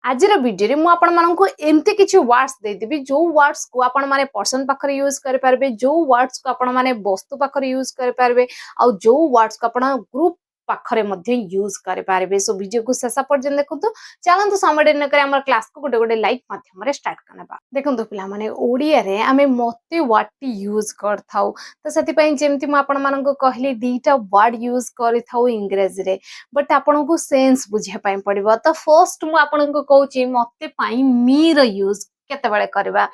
आज भिडियो में आपको एमती किसी वर्ड्स देदेवी जो वर्ड्स को आपण माने पर्सन पाखरे यूज कर पारबे, जो वर्ड्स को आपण माने वस्तु पाखरे यूज कर पारबे आ जो वर्ड्स को आपण ग्रुप पाखरे मध्य यूज कर पारबे। सो वीडियो को शेष पर्यंत देखंतु। चलंतु समय न करे हमर क्लास को गोटे गोटे लाइक माध्यम रे स्टार्ट करनबा। देखंतु पिला माने ओडिया रे हमें मते वर्ड टी यूज करथाउ, तो सेति पई जेमति म आपण मानको कहली दीटा वर्ड यूज करथाउ इंग्लिश रे, बट आपन को सेंस बुझे पाई पड़िबो। तो फर्स्ट मु आपन को कहूची मते पाई मी रो यूज केते बेले करबा।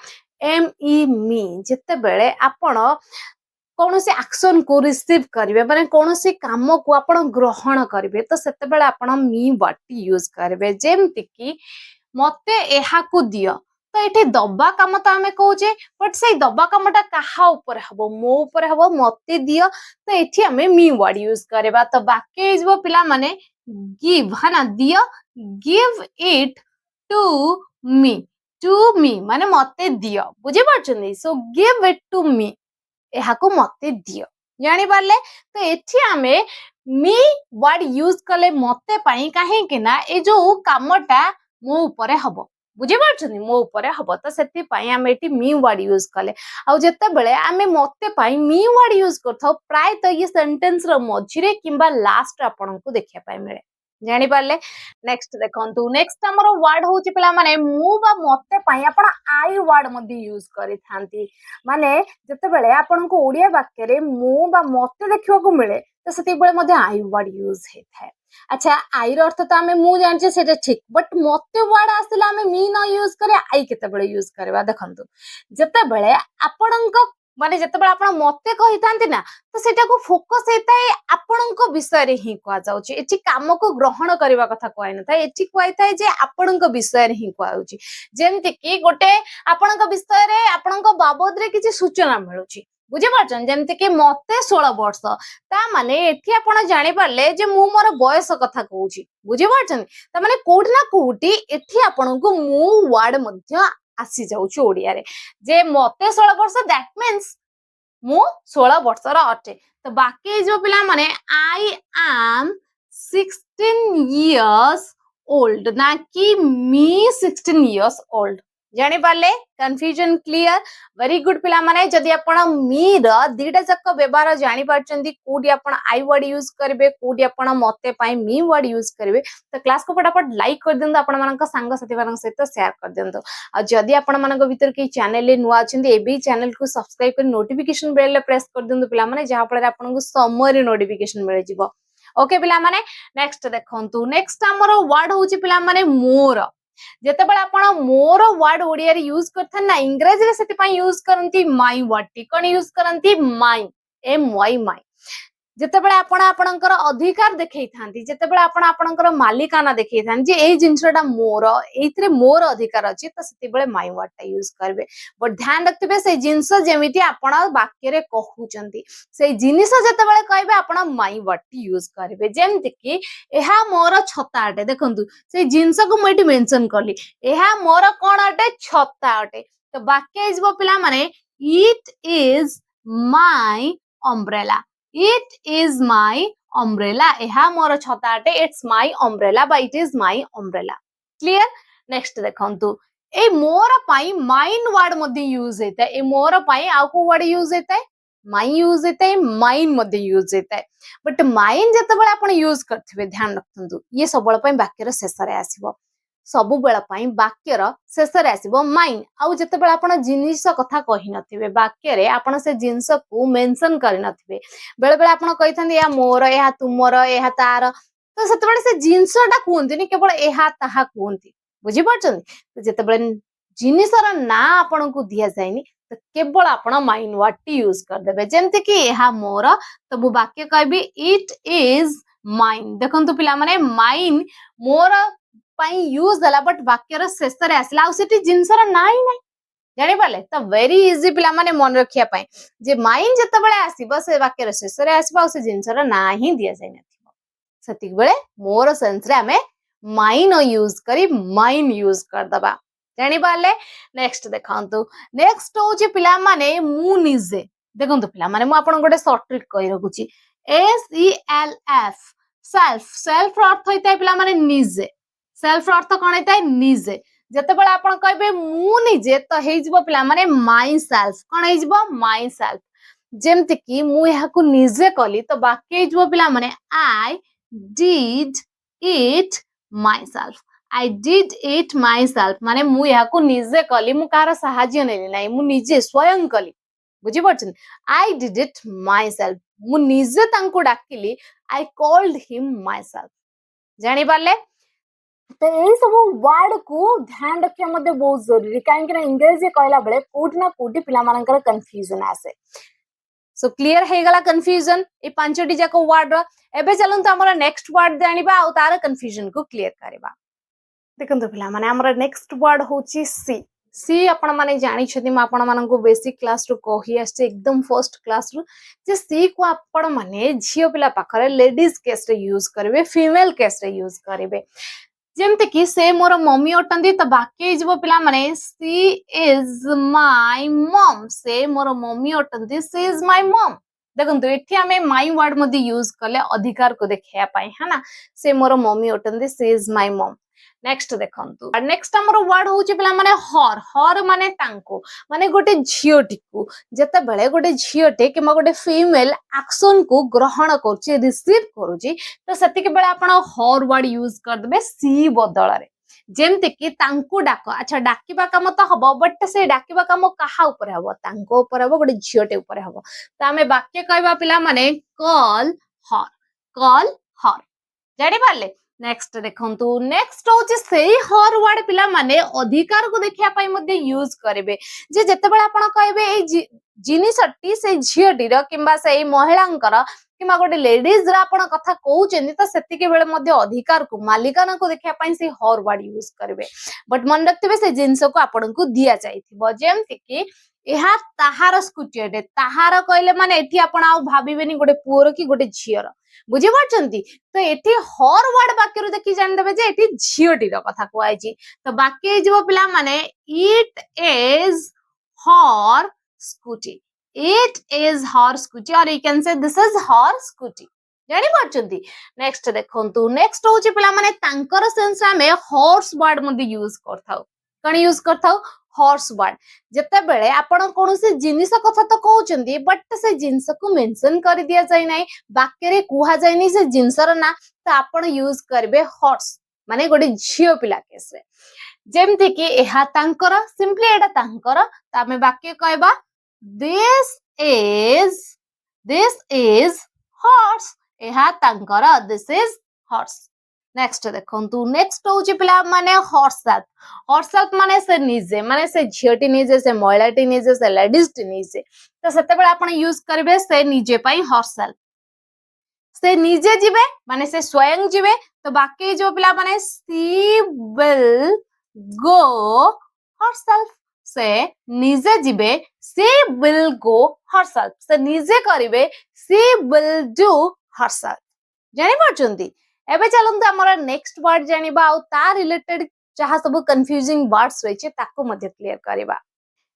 एम ई मी जेते बेले आपन कौन से एक्शन को रिसीव करेंगे माने कौन से काम को आपण ग्रहण करेंगे, तो सेते बेले आपण मी वर्ड यूज करेंगे। जेमति कि मते एहा को दियो, तो एठी दबा काम तो आमे कहूचे, बट से दबा कामटा काहा ऊपर हबो, मो ऊपर हबो, मते दियो, तो एठी आमे मी वर्ड यूज करबा। तो वाक्य इजबो पिला माने गिव है ना, दियो, गिव इट टू मी माने मते दियो, बुझी पारछनी। So give it to me एहाको मते दियो, जानि पारले। तो एठी आमे मी वर्ड यूज कले मते पाई, काहे कि ना ए जो कामटा मो ऊपर हबो, बुझी पारछनी, मो ऊपर हबो, तो सेति पाई आमे एठी मी वर्ड यूज कले। आ जेते बेले आमे मते पाई मी वर्ड यूज करथौ, प्राय तो ये सेंटेंस रो मझिरे किंबा लास्ट आपन को देखिया पाई मिले, जानि पारले। नेक्स्ट देखंतु, नेक्स्ट हमर वर्ड होची पिला माने मु बा मते पाई आपण आई वर्ड मध्ये यूज करि थांती। माने जते बेले आपन को ओडिया वाक्य रे मु बा मते देखियो को मिले, तो सेति बेले मध्ये आई वर्ड यूज हे थाए। अच्छा, आई रो अर्थ तो आमे मु जानचे सेटा ठीक, बट मते वर्ड आसिला आमे मी न यूज करे आई केते बेले यूज करबा। देखंतु जते बेले आपन को माने जते बेले आपण मते कहि थांती ना, तो सेटा को फोकस हेताए आपन को विषय रे ही कोआ जाउची। एठी काम को ग्रहण करबा कथा कोइ न थाए, एठी कोइ थाए जे आपन को विषय रे ही कोआउची। जेमति कि गोटे आपन को विषय रे आपन को बाबद रे किछि सूचना मिलुची, बुझे पारछन। जेमति कि मते 16 वर्ष, ता माने एठी आपण जानि पारले जे मु मोर बयस कथा कहूची, बुझे पारछन। ता माने कोठी ना कोठी एठी आपण को मु वर्ड मध्य आसी जाउची ओडिया रे, जे मते 16 वर्ष, दैट मीन्स मु 16 वर्षर अटे। तो बाकी जो पिला माने आई एम 16 इयर्स ओल्ड, ना कि मी 16 इयर्स ओल्ड, जानि Parle. Confusion clear, very good पिला माने। जदि आपण मी र दीटा जक व्यवहार जानि पारचंदी, कोडी आपण आई वर्ड यूज करबे, कोडी आपण मते पाई मी वर्ड यूज करबे, तो क्लास को फटाफट लाइक कर देंदो, आपण मानक संग साथी मानक सहित शेयर कर देंदो। आ जदि आपण मानक भीतर के चैनल ले नुआ अछंदी, एबी चैनल को सब्सक्राइब कर नोटिफिकेशन बेल ले प्रेस कर देंदो पिला माने, जहा फळे आपण को समय नोटिफिकेशन मिल जिवो। ओके पिला माने, नेक्स्ट देखंतु। नेक्स्ट हमर वर्ड होची पिला माने मोर। जेते बेले आपण मोर वर्ड ओडिया रे यूज करथन ना, इंग्लिश रे सेति पई यूज करंती माई वर्ड टी। कोन यूज करंती माई, एम वाई माई। जेते बेले आपण आपणकर अधिकार देखै थांती, जेते बेले आपण आपणकर मालिकाना देखै थांती जे ए जिंसटा मोर, एथिरे मोर अधिकार अछि, तो सेति बेले माई वर्ड टा यूज करबे। बट ध्यान रखिबे से जिंस जेमिति आपण वाक्य रे कहउचंती, से जिनिस जेते बेले कहबे आपण माई वर्ड टी यूज करबे। जेमति कि एहा मोर छता अटे, देखंतु से जिंस को मइटी मेंशन करली, एहा मोर कोन अटे, छता अटे। तो वाक्य इजबो पिला माने it is my umbrella, it is my umbrella. एहा मोर छता अटे, इट्स माय अम्ब्रेला बा it is my umbrella. Clear. Next देखंतु, ए मोर पाई माइन वर्ड मध्ये यूज हेता। ए मोर पाई आउ को वर्ड यूज हेता, माई यूज हेता, माइन मध्ये यूज हेता। बट माइन जते बेले आपण यूज करथिबे, ध्यान रखंतु ये सबळ पई वाक्य रो शेष रे आसीबो, सबु बेला पई वाक्य रो शेष रे आसीबो माइन। आउ जते बेले आपण जिनिस कथा कहि नथिबे, वाक्य रे आपण से जिंस को मेंशन करि नथिबे, बेले बेले आपण कहिथांदी या मोर, या तुमर, या तार, तो सेते बेले से जिंसटा कोहंतीनी, केवल एहा ताहा कोहंती, बुझी पारछन। तो जते बेले जिनिसर ना आपण को दिया जायनी, तो केवल आपण माइन वर्ड टी यूज कर देबे। जेमति कि एहा मोर, तो मु वाक्य कहबी इट इज माइन। देखंतु पिला माने माइन मोर पाई यूज दला, बट वाक्य रो शेष रे आसला, आ सेठी जिंसर ना ही नाही, जानि पाले। तो वेरी इजी पिला माने मन रखिया पाई, जे माइन जते बेले आसीबो से वाक्य रो शेष रे आसीबो, आ से जिंसर ना ही दिया जाय नथिबो, सेति बेले मोर सेंस रे हमें माइन यूज करी माइन यूज कर दबा, जानि पाले। नेक्स्ट देखंतु, नेक्स्ट होची पिला माने मु निजे। देखंतु पिला माने मु आपन गोटे शॉर्ट ट्रिक कहि रखुची, S E L F, self. Self रो अर्थ होइता पिला माने निजे, सेल्फ अर्थ कौन होता है निजे जितेबाला आपण कहबे मु निजे तो हेइजबो पिला माने माई सेल्फ कौन हेइजबो माई सेल्फ जेमति कि मु याकू निजे कली तो बाकी हेइजबो पिला माने आई did it my self I did it my self माने मु याकू निजे कली मु कार सहाय्य नेली नाही मु निजे स्वयं कली बुझी पड़छन I did it myself मु निजे तांको डाकिली I called him myself जानी पारले तो यही सब वर्ड को ध्यान रखिया मते बहुत जरूरी काहे कि इंग्लिश कहला बेले कोठी ना कोठी पिला मानकर कंफ्यूजन आसे सो क्लियर हे गला कंफ्यूजन ए पांचटी जाको वर्ड एबे चलंत हमर नेक्स्ट वर्ड जानिबा आ तार कंफ्यूजन को क्लियर करबा देखंतु पिला माने हमर नेक्स्ट वर्ड होची सी सी आपण माने जानि छथि म आपण मानन को बेसिक क्लास रु कहि आसे एकदम फर्स्ट क्लास रु जे सी को आपण माने झियो पिला पाखरे लेडीज केस रे यूज करबे फीमेल केस रे यूज करबे जेमते कि से मोर मम्मी अटंदी तो बाकी जब पिला माने सी इज माय मॉम से मोर मम्मी अटंदी सी इज माय मॉम देखंतु एठी हमें माय वर्ड मध्ये यूज करले अधिकार को देखिया पाई है ना से मोर मम्मी अटंदी she is my mom next देखंतु नेक्स्ट हमर वर्ड होची पिला माने हर माने तांको माने गोटे झियोटी को जते बेले गोटे झियोटे किमा गोटे फीमेल एक्शन को ग्रहण करछि रिसीव करूछि तो सेतिके बेले आपण हर वर्ड यूज कर देबे सी बदल रे जेमते कि तांको डाक अच्छा डाकिबा काम तो हबो बट से डाकिबा काम काहा ऊपर हबो तांको ऊपर हबो गोटे झियोटे ऊपर हबो तो हमें वाक्य कहबा पिला माने कॉल हर जानि पारले नेक्स्ट देखंतु नेक्स्ट होची सेही हर वर्ड पिला माने अधिकार को देखिया पई मध्ये यूज करबे जे जते बेला आपण कहबे ए जिनिसटी से झियोटीर किबा से महिलांकर किबा गोटे लेडीज रा आपण कथा कहउचेनी तो सेतिके बेले मध्ये अधिकार को मालिकाना को देखिया पई से हर वर्ड यूज करबे बट मन रखतबे से जिंस को आपण को दिया जाइथिबो जेमति कि एहा ताहार स्कूटी अटे ताहार कहले माने एठी आपण आ भाबिबेनी गोटे पुअर की गोटे झियर बुझी पारछंती तो एठी हर वर्ड वाक्य रु देखि जान देबे जे एठी झियोटी रो कथा कोआइची तो वाक्य जेबो पिला माने it is her scooty it is her scooty or you can say this is her scooty जानि पारछंती नेक्स्ट देखंतु नेक्स्ट होची पिला माने तांकर सेंस में हॉर्स वर्ड मध्ये यूज करथाउ कण यूज करथाउ हॉर्स वर्ड जते बेले आपण कोनोसी जिनिस कथा तो कहउचंदी बट से जिनिस को मेंशन कर दिया जाय नै वाक्य रे कुहा जाय नै से जिनिसर ना तो आपण यूज करबे हॉर्स माने गोटे झियो पिला केस रे जेमति कि एहा तांकर सिंपली एटा तांकर त हमें वाक्य कहबा दिस इज हॉर्स एहा तांकर दिस इज हॉर्स नेक्स्ट देखंतु नेक्स्ट होची पिला माने हॉर्सेल्फ माने से निजे माने से झियोटी निजे से महिलाटी निजे से लेडीजटी निजे तो सेते बेले आपण यूज करबे से निजे पई हॉर्सेल्फ से निजे जिबे माने से स्वयं जिबे तो बाकी जो पिला माने सी विल गो हॉर्सेल्फ से निजे जिबे सी विल गो हॉर्सेल्फ से निजे करिवे सी विल डू हॉर्सेल्फ जानि पारछंती एबे चलंतु हमर नेक्स्ट वर्ड जानिबा आ ता रिलेटेड जहा सब कंफ्यूजिंग वर्ड्स रहिचे ताको मध्ये क्लियर करबा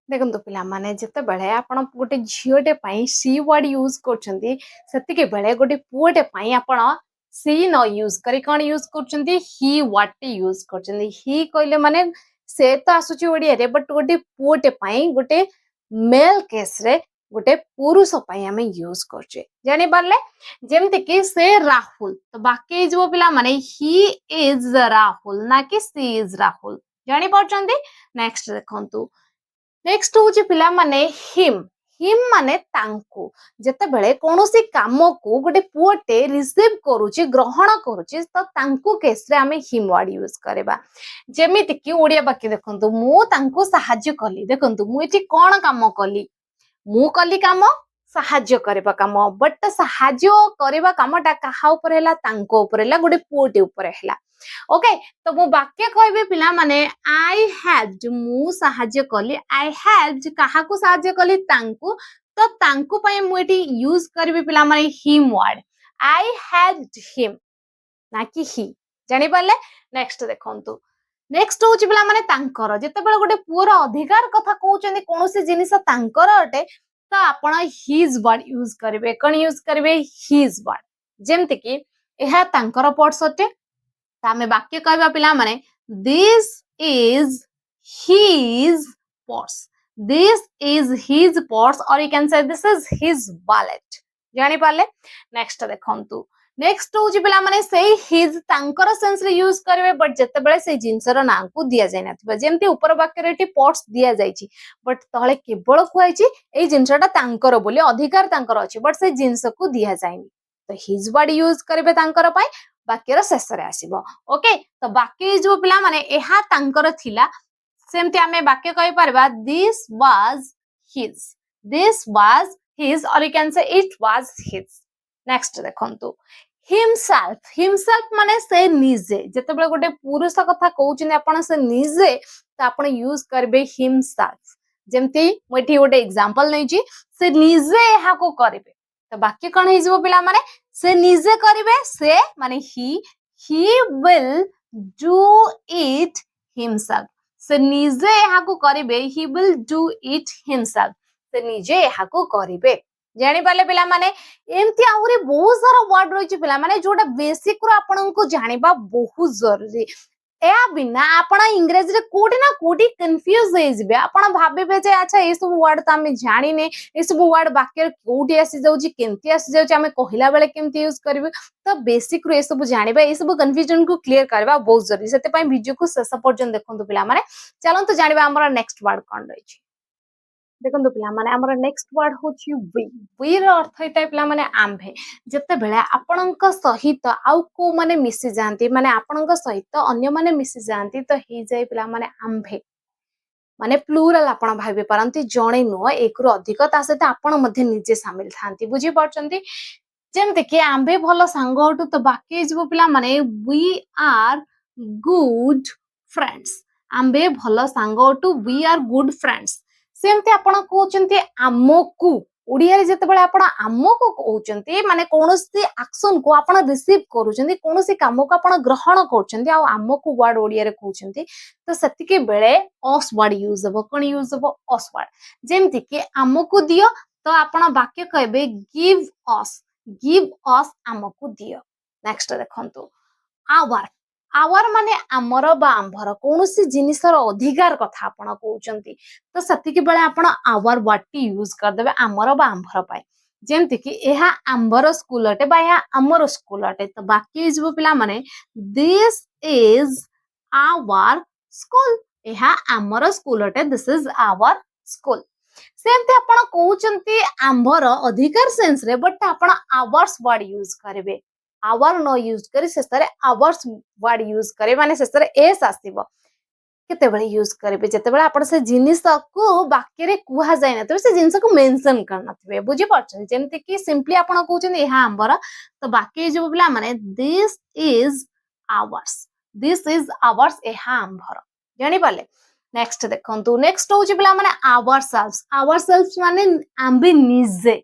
देखंतु पिला माने जते बेले आपण गोटे झियोटे पई सी वर्ड यूज करछंती सेतिके बेले गोटे पुओटे पई आपण सी न यूज करी कोन यूज करछंती ही व्हाट यूज करछंती ही कहले माने से तो आसुची ओडिया रे बट गोटे पुओटे पई गोटे मेल केस रे गोटे पुरुष पई हमें यूज करछे जानि पारले जेमति कि से राहुल तो बाकी जो पिला माने ही इज राहुल ना कि सी इज राहुल जानि पारछंती नेक्स्ट देखंतु नेक्स्ट होची पिला माने हिम माने तांको जते बेले कोनोसी काम को गोटे पुओटे रिसीव करूची ग्रहण करूची तो तांको केस रे हमें हिम वर्ड यूज करबा जेमिति कि ओडिया बाकी देखंतु मु तांको सहाय्य कली देखंतु मु एठी कोन काम कली मु कली काम सहाय्य करबा काम बट सहाय्य करबा कामटा काहा ऊपर हैला तांको ऊपर हैला गोटे पुओटे ऊपर हैला ओके तो मु वाक्य कहबे पिला माने आई हेल्प्ड मु सहाय्य कली आई हेल्प्ड काहा को सहाय्य कली तांको तो तांको पय मु एटी यूज करबे पिला माने him word I helped him ना कि ही जानि पाले नेक्स्ट देखंतु नेक्स्ट होची पिला माने तांकर जते बेले गोटे पुअर अधिकार कथा कहउचंदी कोनोसी जिनिस तांकर अटे तो आपण हिज वर्ड यूज करबे कोन यूज करबे हिज वर्ड जेमति कि एहा तांकर पर्स अटे तो आमे वाक्य कहबा पिला माने this is his purse, this is his purse, or you can say this is his wallet. जानि पाले नेक्स्ट देखंतु नेक्स्ट होची पिला माने सेही हिज तांकर सेंस रे यूज करबे बट जते बेले से जिंसर ना को दिया जाय नथिबा जेमति ऊपर वाक्य रे टी पर्स दिया जायछि बट तळे केवल खुआइछि एई जिंसटा तांकर बोली अधिकार तांकर अछि बट से जिंस को दिया जायनि तो हिज वर्ड यूज करबे तांकर पय वाक्यर शेष रे आसीबो ओके तो वाक्य जो पिला माने एहा तांकर थिला सेमति आमे वाक्य कहि परबा this was his or you can say it was his. Next देखंतु हिमसेल्फ माने से निजे जते बेले गोटे पुरुष कथा कहउछिन आपण से निजे त आपण यूज करबे हिमसेल्फ जेमति मोठी गोटे एग्जांपल नै छी से निजे एहा को करबे त वाक्य कोन हे जबो पिला माने से निजे करबे से माने he will do it himself से निजे एहा को करबे he will do it himself से निजे एहा को करबे जानि पाले पिला माने एमती आहुरी बहुत सारा वर्ड रही पिला माने जोटा बेसिक रो आपन को जानिबा बहुत जरूरी या बिना आपण इंग्लिश रे कोडी ना कोडी कंफ्यूज हे जिबे आपण भाबे जे अच्छा ए सब वर्ड त हम जानि ने ए सब वर्ड वाक्य कोडी आसी जाउ छी केमती आसी जाउ छी हम कहिला बेले केमती यूज करबे तो बेसिक रो ए सब जानिबा ए सब कंफ्यूजन को क्लियर करबा बहुत जरूरी सेते पय वीडियो को शेष पर्यंत देखंतु पिला माने चलंतु जानिबा हमर नेक्स्ट वर्ड कोन रही छी देखंतु पिला माने हमर नेक्स्ट वर्ड होची वी रो अर्थ हेता पिला माने आंभे जते बेले आपणक सहित आउ को माने मिसी जानती माने आपणक सहित अन्य माने मिसी जानती तो हे जाय पिला माने आंभे माने प्लूरल आपण भाबे परंती जणे नो एक रु अधिक ता सहित आपण मध्ये निजे शामिल थांती बुझी परचंती जेमते कि आंभे भलो सांग हटु तो बाकी जबो पिला माने वी आर गुड फ्रेंड्स आंभे भलो सांग हटु वी आर गुड फ्रेंड्स सेमते आपण कहउचंती आमोकु ओडिया रे जते बेले आपण आमोकु कहउचंती माने कोनोसी एक्शन को आपण रिसीव करूचंती कोनोसी काम को आपण ग्रहण करूचंती आ आमोकु वर्ड ओडिया रे कहउचंती तो सेति के बेले अस वर्ड यूज हबो कोन यूज हबो अस वर्ड जेमति कि आमोकु दियो तो आपण वाक्य कहबे गिव अस आमोकु दियो नेक्स्ट देखंतु आवर माने आमर बा आंभर कोनोसी जिनिसर अधिकार कथा आपण कहउचंती तो सेति के बेले आपण आवर वर्ड टी यूज कर देबे आमर बा आंभर पाए जेमति कि एहा आंभर स्कूल अटे बा एहा आमर स्कूल अटे तो बाकी जबो पिला माने दिस इज आवर स्कूल एहा आमर स्कूल अटे दिस इज आवर स्कूल सेमते आपण कहउचंती आंभर अधिकार सेंस रे बट आपण आवर्स वर्ड यूज करबे आवर नो यूज करी शेषरे आवर्स वर्ड यूज करे माने शेषरे एस आसीबो केते बेले यूज करबे जते बेले आपण से जिनिस को वाक्य रे कुहा जाय न तो से जिनिस को मेंशन करना थबे बुझी परछन जेमति कि सिंपली आपण कहउछन एहा आंबर तो बाकी जो बोला माने दिस इज आवर्स एहा आंबर जानि पाले नेक्स्ट देखंतु नेक्स्ट होची बोला माने आवरसेल्व्स माने आंबे निजे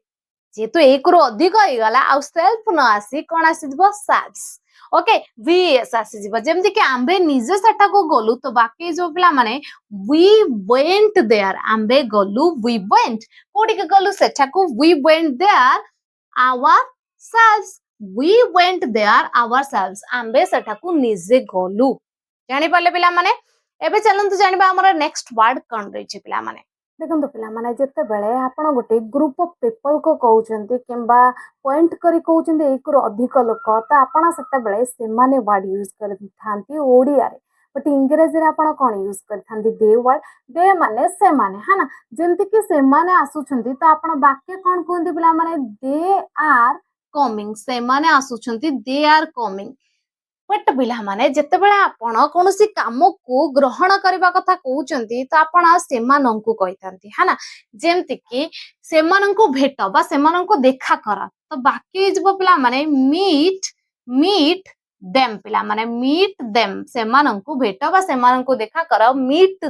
जे तो एक रो अधिक होई गला आ सेल्फ न आसी कोन आसी दिबो सेल्व्स ओके वीएस आसी दिबो जेमति कि आंबे निजे सेटा को गलु तो बाकी जो पिला माने वी वेंट देयर आंबे गलु वी वेंट कोडी के गलु सेटा को we went there ourselves we went there ourselves आंबे सेटा को निजे गलु जानि पाले पिला माने एबे चलंतु जानिबा हमर नेक्स्ट वर्ड कोन रही छि पिला माने देखंतु पिला माने जते बेले आपण गोटे ग्रुप ऑफ पीपल को कहउचंती किंबा पॉइंट करी कहउचंती एक रो अधिक लोक त आपण सेते बेले से माने वर्ड यूज करथि थांती ओडिया रे बट इंग्लिश रे आपण कोन यूज करथांती दे वर्ड दे माने से माने हाना जेंति कि से माने आसुचंती त आपण वाक्य कोन कहंती पिला माने दे आर कमिंग से माने आसुचंती दे आर कमिंग बट पिला माने जते बेले आपण कोनोसी काम को ग्रहण करबा कथा कहउचंती त आपण सेमानंकु कहितांती हाना जेमति कि सेमानंकु भेट बा सेमानंकु देखा करा तो बाकी जब पिला माने मीट देम पिला माने मीट देम सेमानंकु भेट बा सेमानंकु देखा करा मीट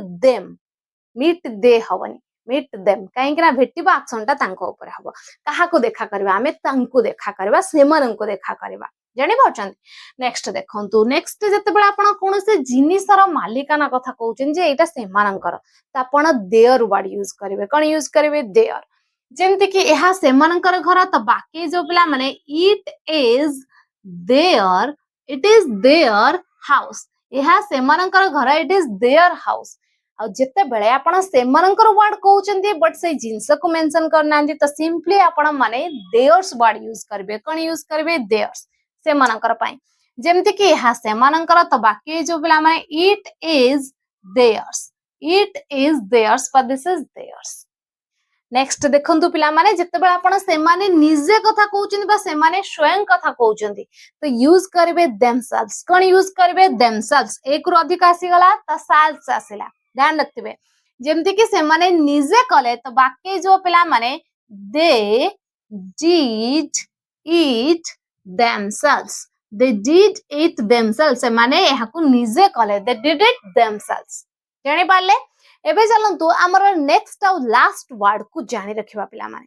दे हवनी मीट देम काहे कि ना भेटिबा एक्शन ता तांको ऊपर हबो काहा को देखा करबा हमें तांको देखा करबा सेमानंकु देखा करबा जानि पाउछन नेक्स्ट देखंतु नेक्स्ट जते बेला आपण कोनोसे जिनिसर मालिकाना कथा कहउछन जे एटा सेमानंकर त आपण देयर वर्ड यूज करिवे कोन यूज करिवे देयर जेमति कि एहा सेमानंकर घर त बाकी जो पिला माने इट इज देयर हाउस यह सेमानकर घर इट इज देयर हाउस आ जिते बेले आपण सेमानकर वर्ड कहउचंती बट से जिंस को मेंशन करना तो सिंपली आपण माने देयर्स वर्ड यूज करबे कोन यूज करबे देयर्स सेमानकर पई जेमति कि यह सेमानकर तो बाकी जो पिला माने इट इज देयर्स पर दिस इज देयर्स नेक्स्ट देखंतु पिला माने जते बेला आपण सेमाने निजे कथा कहउचंती बा सेमाने स्वयं कथा कहउचंती तो यूज करबे देमसेल्व्स कोन यूज करबे देमसेल्व्स एक रु अधिक आसी गला त सेल्व्स आसीला ध्यान रखिबे जेमति कि सेमाने निजे कले तो बाकी जो पिला माने they did it themselves they did it themselves सेमाने एहाकु निजे कले दे डिड इट देमसेल्व्स जानि पाले एबे चलंतु हमर नेक्स्ट और लास्ट वर्ड को जानि रखिबा पिला माने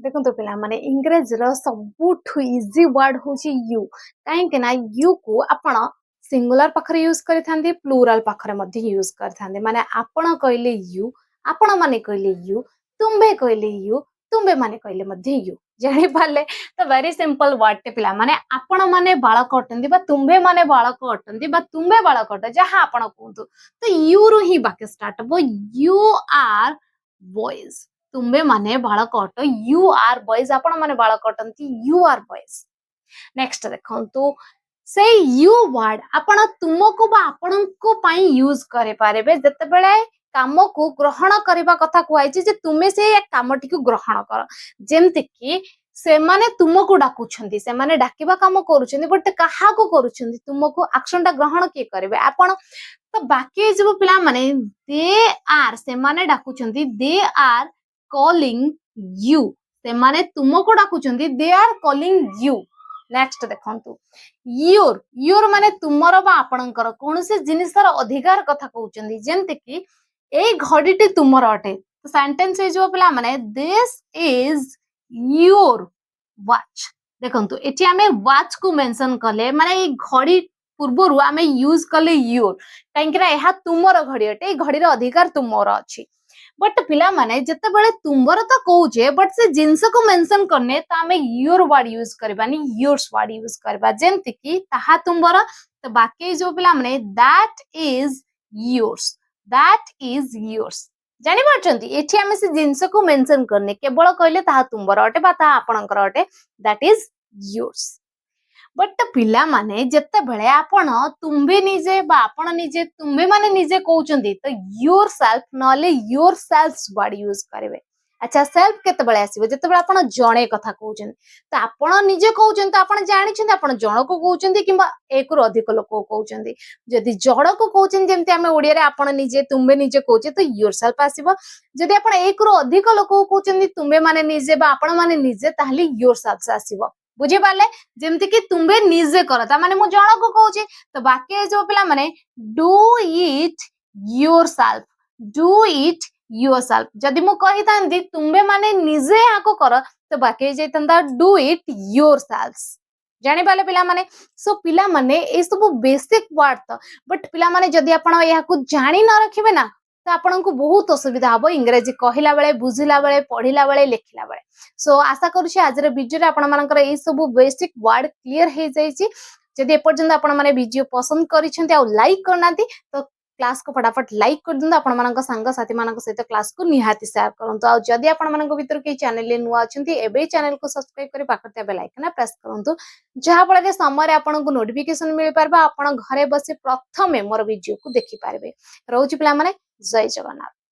देखंतु पिला माने इंग्लिश रो सबुठु इजी वर्ड होची यू काहे कि ना यू को आपण सिंगुलर पाखरे यूज करि थांदी प्लूरल पाखरे मध्ये यूज कर थांदी माने आपण कहले यू आपण माने कहले यू तुम्बे कहले यू तुम्बे माने कहले मध्ये यू जानि पाले तो वेरी सिंपल वर्ड टे पिला माने आपण माने बाळक अटंदी बा तुम्बे माने बाळक अटंदी बा तुम्बे बाळक अट जहा आपण कहंतु तो यू रो ही वाक्य स्टार्ट हो यू आर बॉयज तुम्बे माने बाळक अट यू आर बॉयज आपण माने बाळक अटंती यू आर बॉयज नेक्स्ट देखंतु से यू वर्ड आपण तुमको बा आपनको पई यूज करे पारेबे जते बेले काम को ग्रहण करबा कथा कहैछि जे तुमे से कामटी को ग्रहण कर जेमति कि से माने तुमको डाकुछंती से माने डाकिबा काम करूछंती बट कहा को करूछंती तुमको एक्शन टा ग्रहण के करबे आपण तो बाकी जो पिला माने दे आर से माने डाकुछंती दे आर कॉलिंग यू से माने तुमको डाकुछंती they are calling you next देखंतु योर माने तुमरो बा आपणकर कोनसे जिनिसर अधिकार कथा कहउचंदी जेंते कि ए घड़ीटी तुमर अटे तो सेंटेंस हे जो पिला माने दिस इज योर वॉच देखंतु एठी हमें वॉच को मेंशन कले माने ए घड़ी पूर्वरु हमें यूज कले योर काहेकि ना एहा तुमर घड़ी अटे ए घड़ी रो अधिकार तुमर अछि बट पिला माने जते बेले तुमर तो कहूचे बट से जिंस को मेंशन करने तो हमें योर वर्ड यूज करबानी योर्स वर्ड यूज करबा जेंति कि ताहा तुमर तो बाकी जो पिला माने दैट इज योर्स जानि पारछंती एठी हमें से जिंस को मेंशन करने केवल कहले ताहा तुमर अटे बा ताहा आपणकर अटे दैट इज योर्स बट पिला माने जत्ते बेले आपण तुम्बे निजे बा आपण निजे तुम्बे माने निजे कहउचंदी तो योर सेल्फ नले योर सेल्फ्स वर्ड यूज करबे अच्छा सेल्फ केते बेले आसीबो जत्ते बेले आपण जणे कथा कहउचंदी तो आपण निजे कहउचंदी तो आपण जानि छंदी आपण जण को कहउचंदी किबा एक रु अधिक लोक को कहउचंदी जदि जण को कहउचंदी जेमति हमें ओडिया रे आपण निजे तुम्बे निजे कहउचे तो योर सेल्फ आसीबो जदि आपण एक रु अधिक लोक को कहउचंदी तुम्बे माने निजे बा आपण माने निजे ताहली योर सेल्फ आसीबो बुझी पाले जेमति कि तुम्बे निजे करता माने मु जण को कहउची तो बाकी जो पिला माने डू इट योरसेल्फ जदि मु कहि तांदी तुम्बे माने निजे हाको कर तो बाकी जे तंदा डू इट योरसेल्व्स जानि पाले पिला माने सो पिला माने ए सब बेसिक वर्ड तो बट पिला माने जदि आपण या को जानि न रखिबे ना तो आपण को बहुत असुविधा हबो इंग्रजी कहिला बेले बुझिला बेले पढिला बेले लिखिला बेले सो आशा करूछि आज रे वीडियो रे आपण मानकर ए सब बेसिक वर्ड क्लियर हे जाईछि जदि एपर्यंत आपण माने वीडियो पसंद करिसेंती आ लाइक करनांती तो क्लास को फटाफट लाइक कर दिंदा आपण मानक संग साथी मानक सहित क्लास को निहाती शेयर करंतु आ जदि आपण मानक भीतर के चैनल ले नुआ अछंती एबे चैनल को सब्सक्राइब करी पाखते बेल आइकन प्रेस करंतु जहा फल समय आपण को नोटिफिकेशन मिल पारबा आपण घरे बसे प्रथमे मोर वीडियो को देखि पारबे रहउछि पिला माने जय जगन्नाथ।